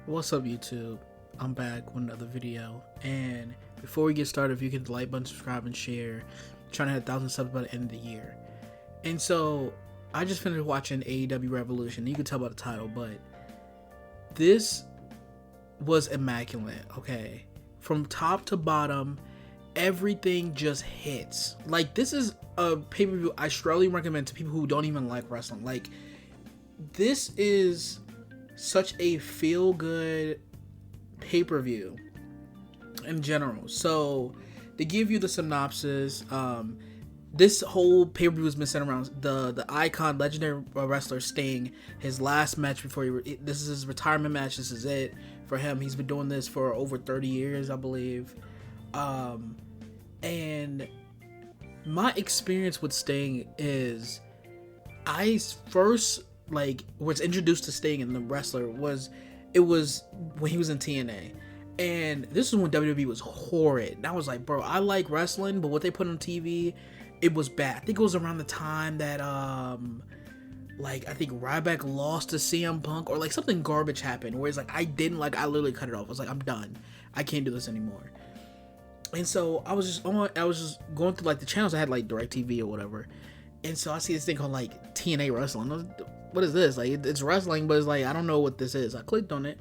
What's up, YouTube? I'm back with another video, and before we get started, if you could like button, subscribe, and share, I'm trying to hit 1,000 subs by the end of the year. And so, I just finished watching AEW Revolution. You can tell by the title, but this was immaculate. Okay, from top to bottom, everything just hits. Like, this is a pay-per-view I strongly recommend to people who don't even like wrestling. Like, this is such a feel-good pay-per-view in general. So to give you the synopsis, this whole pay-per-view has been centered around the icon, legendary wrestler Sting. His last match before this is his retirement match. This is it for him. He's been doing this for over 30 years, I believe. And my experience with Sting is, I first was introduced to Sting and the wrestler was when he was in TNA, and this is when WWE was horrid. And I was like, bro, I like wrestling, but what they put on TV, it was bad. I think it was around the time that I think Ryback lost to CM Punk, or like something garbage happened where it's like I literally cut it off. I was like, I'm done. I can't do this anymore. And so I was just going through like the channels. I had like DirecTV or whatever. And so I see this thing called like TNA Wrestling. What is this? Like, it's wrestling, but it's like, I don't know what this is. I clicked on it,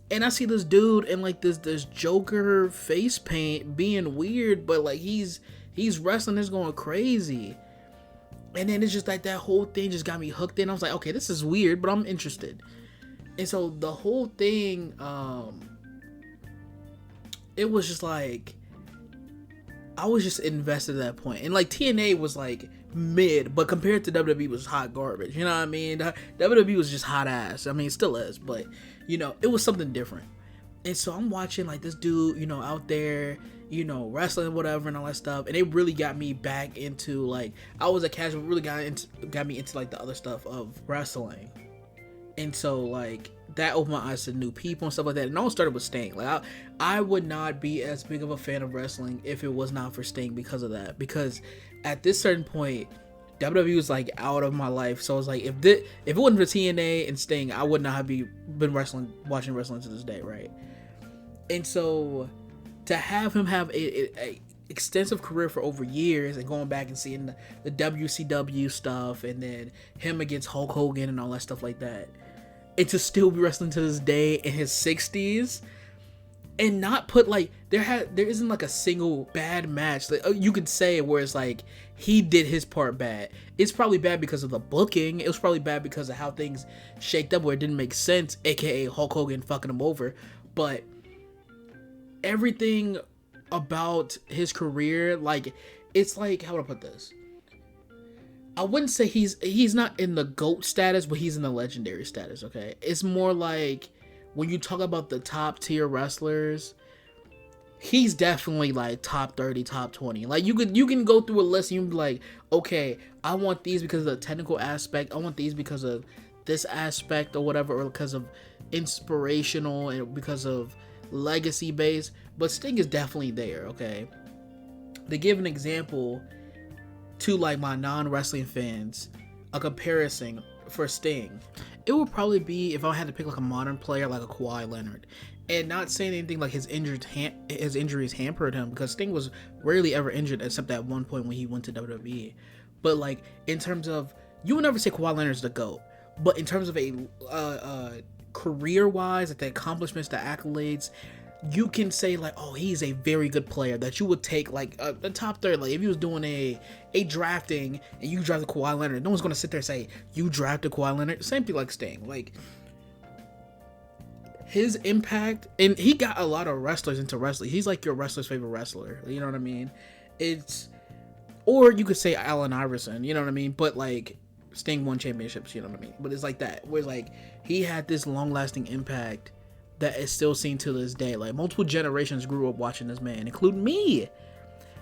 and I see this dude in like this Joker face paint being weird, but like he's wrestling, is going crazy. And then it's just like that whole thing just got me hooked in. I was like, okay, this is weird, but I'm interested. And so the whole thing, it was just like, I was just invested at that point. And like TNA was like mid, but compared to WWE was hot garbage. You know what I mean? WWE was just hot ass. I mean, it still is, but you know, it was something different. And so I'm watching like this dude, you know, out there, you know, wrestling, whatever, and all that stuff. And it really got me back into, like, I was a casual, really got me into like the other stuff of wrestling. And so like that opened my eyes to new people and stuff like that. And it all started with Sting. Like, I would not be as big of a fan of wrestling if it was not for Sting because of that. Because at this certain point, WWE was like out of my life. So I was like, if it wasn't for TNA and Sting, I would not have been watching wrestling to this day, right? And so to have him have a extensive career for over years, and going back and seeing the WCW stuff, and then him against Hulk Hogan and all that stuff like that, and to still be wrestling to this day in his 60s, and not put like there isn't like a single bad match that you could say where it's like he did his part bad. It's probably bad because of the booking. It was probably bad because of how things shaked up where it didn't make sense, aka Hulk Hogan fucking him over. But everything about his career, like, it's like, how would I put this? I wouldn't say he's not in the GOAT status, but he's in the legendary status, okay? It's more like when you talk about the top tier wrestlers, he's definitely like top 30, top 20. Like, you can go through a list and you can be like, okay, I want these because of the technical aspect. I want these because of this aspect or whatever, or because of inspirational and because of legacy base. But Sting is definitely there, okay? To give an example to like my non-wrestling fans, a comparison for Sting, it would probably be if I had to pick like a modern player like a Kawhi Leonard. And not saying anything like his injuries hampered him, because Sting was rarely ever injured except at one point when he went to WWE. But like, in terms of, you would never say Kawhi Leonard's the GOAT, but in terms of a career wise, like the accomplishments, the accolades, you can say like, oh, he's a very good player that you would take like the top third. Like, if he was doing a drafting and you drafted Kawhi Leonard, no one's gonna sit there and say you drafted Kawhi Leonard. Same thing like Sting. Like, his impact, and he got a lot of wrestlers into wrestling. He's like your wrestler's favorite wrestler. You know what I mean? Or you could say Allen Iverson. You know what I mean? But like, Sting won championships. You know what I mean? But it's like that, where like he had this long-lasting impact that is still seen to this day. Like, multiple generations grew up watching this man, including me.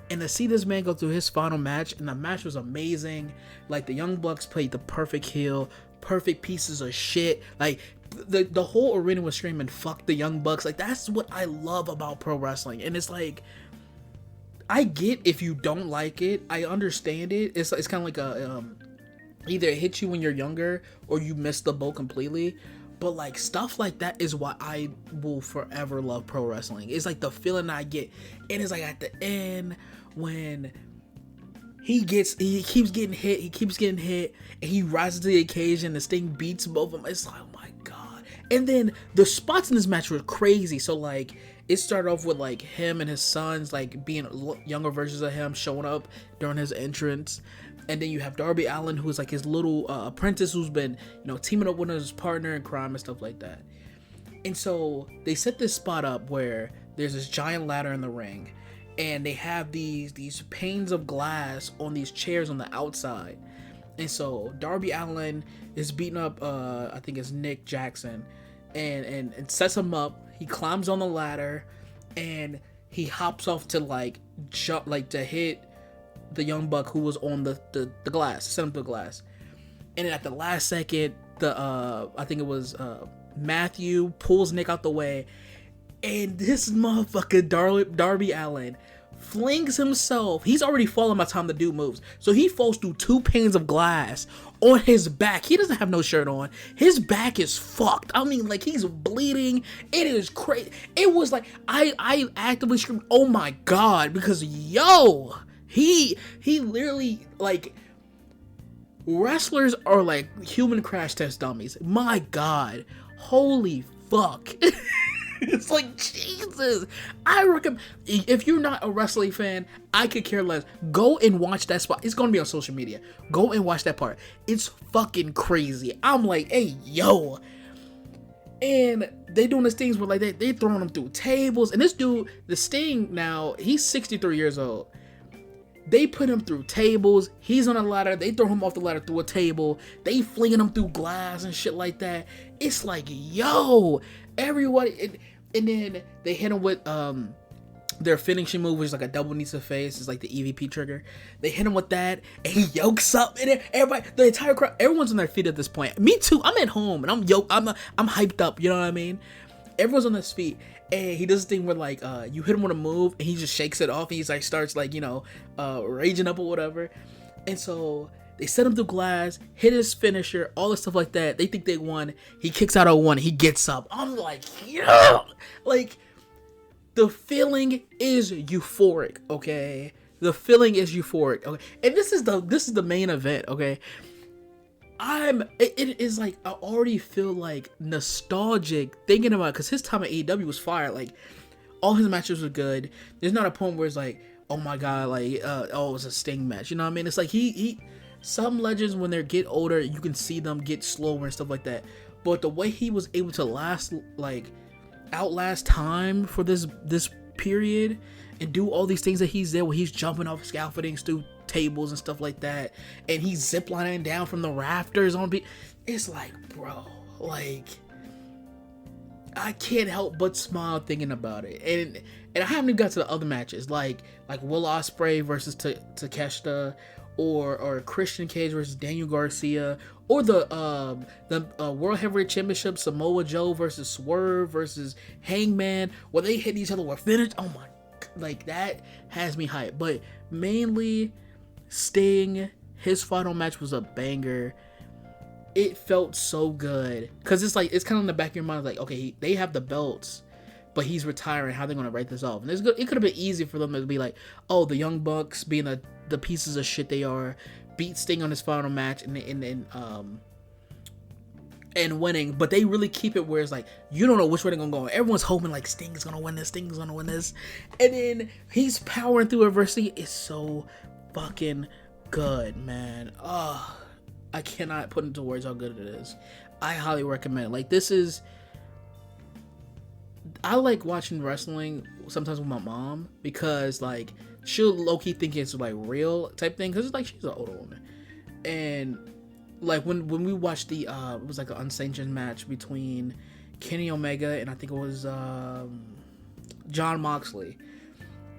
And to see this man go through his final match, and the match was amazing. Like, the Young Bucks played the perfect heel, perfect pieces of shit. Like, the whole arena was screaming, fuck the Young Bucks. Like, that's what I love about pro wrestling. And it's like, I get if you don't like it. I understand it. It's kind of like a either it hits you when you're younger or you miss the boat completely. But like stuff like that is why I will forever love pro wrestling. It's like the feeling I get, and it's like at the end when he keeps getting hit, and he rises to the occasion. The Sting beats both of them. It's like, oh my god! And then the spots in this match were crazy. So like, it started off with like him and his sons like being younger versions of him showing up during his entrance. And then you have Darby Allin, who's like his little apprentice who's been, teaming up with his partner in crime and stuff like that. And so they set this spot up where there's this giant ladder in the ring, and they have these panes of glass on these chairs on the outside. And so Darby Allin is beating up, I think it's Nick Jackson, and sets him up. He climbs on the ladder, and he hops off to to hit the Young Buck who was on the glass, set him to the glass. And then at the last second, I think it was Matthew pulls Nick out the way, and this motherfucker Darby Allin flings himself. He's already fallen by the time the dude moves, so he falls through 2 panes of glass on his back. He doesn't have no shirt on. His back is fucked. I mean, like, he's bleeding. It is crazy. It was like I actively screamed, "Oh my god!" Because he literally, like, wrestlers are like human crash test dummies. My god, holy fuck. It's like, Jesus. I recommend, if you're not a wrestling fan, I could care less. Go and watch that spot. It's gonna be on social media. Go and watch that part. It's fucking crazy. I'm like, hey, yo. And they doing these things where like they throwing them through tables. And this dude, the Sting, now he's 63 years old. They put him through tables. He's on a ladder. They throw him off the ladder through a table. They flinging him through glass and shit like that. It's like, yo, everybody. And then they hit him with their finishing move, which is like a double knee to face. It's like the EVP trigger. They hit him with that, and he yokes up. And everybody, the entire crowd, everyone's on their feet at this point. Me too. I'm at home and I'm hyped up. You know what I mean? Everyone's on their feet. And he does this thing where like you hit him with a move and he just shakes it off, and he's like starts like raging up or whatever. And so they set him through glass, hit his finisher, all this stuff like that. They think they won. He kicks out at 1. He gets up. I'm like, yeah, like the feeling is euphoric. Okay, the feeling is euphoric. Okay, and this is the main event. Okay. It is like, I already feel like nostalgic thinking about it, because his time at AEW was fire. Like, all his matches were good. There's not a point where it's like, oh my god, like, it was a Sting match. You know what I mean? It's like some legends, when they get older, you can see them get slower and stuff like that. But the way he was able to outlast time for this period and do all these things that he's there, where he's jumping off scaffoldings through tables and stuff like that, and he's ziplining down from the rafters on beat. It's like, bro, like, I can't help but smile thinking about it. And I haven't even got to the other matches, like Will Ospreay versus Takeshita, or Christian Cage versus Daniel Garcia, or the World Heavyweight Championship, Samoa Joe versus Swerve versus Hangman, where they hit each other with finish. Oh my, like, that has me hyped. But mainly Sting, his final match was a banger. It felt so good, because it's like, it's kind of in the back of your mind, like, okay, they have the belts, but he's retiring. How are they going to write this off? And it could have been easy for them to be like, oh, the Young Bucks, being the pieces of shit they are, beat Sting on his final match and winning. But they really keep it where it's like, you don't know which way they're gonna go. Everyone's hoping like Sting's gonna win this, and then he's powering through adversity. It's so fucking good, man. I cannot put into words how good it is. I highly recommend it. Like, I like watching wrestling sometimes with my mom, because like she'll low-key think it's like real type thing, because it's like, she's an older woman. And like when we watched it was like an unsanctioned match between Kenny Omega and I think it was Jon Moxley,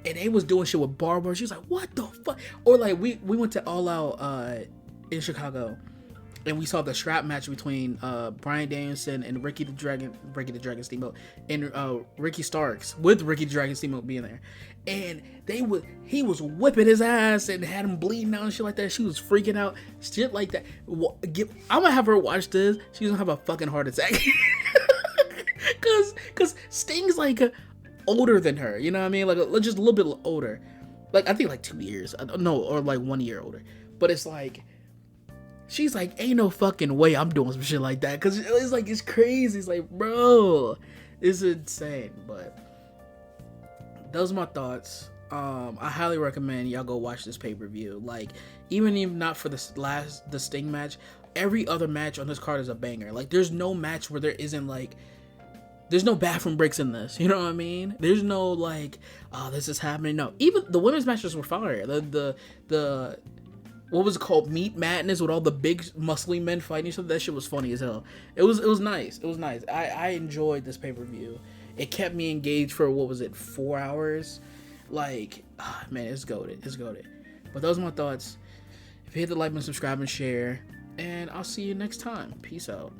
and they was doing shit with Barbara. She was like, what the fuck? Or like we went to All Out in Chicago, and we saw the strap match between Bryan Danielson and Ricky the Dragon Steamboat, and Ricky Starks, with Ricky the Dragon Steamboat being there, and he was whipping his ass and had him bleeding out and shit like that. She was freaking out, shit like that. I'm gonna have her watch this. She's gonna have a fucking heart attack, cause Sting's like older than her, you know what I mean? Like just a little bit older, like I think like 2 years, no, or like 1 year older. But it's like, she's like, ain't no fucking way I'm doing some shit like that, because it's like, it's crazy. It's like, bro, it's insane. But those are my thoughts. I highly recommend y'all go watch this pay-per-view. Like, even if not for the Sting match, every other match on this card is a banger. Like, there's no match where there isn't like, there's no bathroom breaks in this, you know what I mean? There's no like, oh, this is happening. No, even the women's matches were fire. The what was it called? Meat Madness, with all the big muscly men fighting each other. That shit was funny as hell. It was nice. It was nice. I enjoyed this pay-per-view. It kept me engaged for, what was it, 4 hours? Like, man, it's goated. It's goated. But those are my thoughts. If you hit the like button, subscribe, and share, and I'll see you next time. Peace out.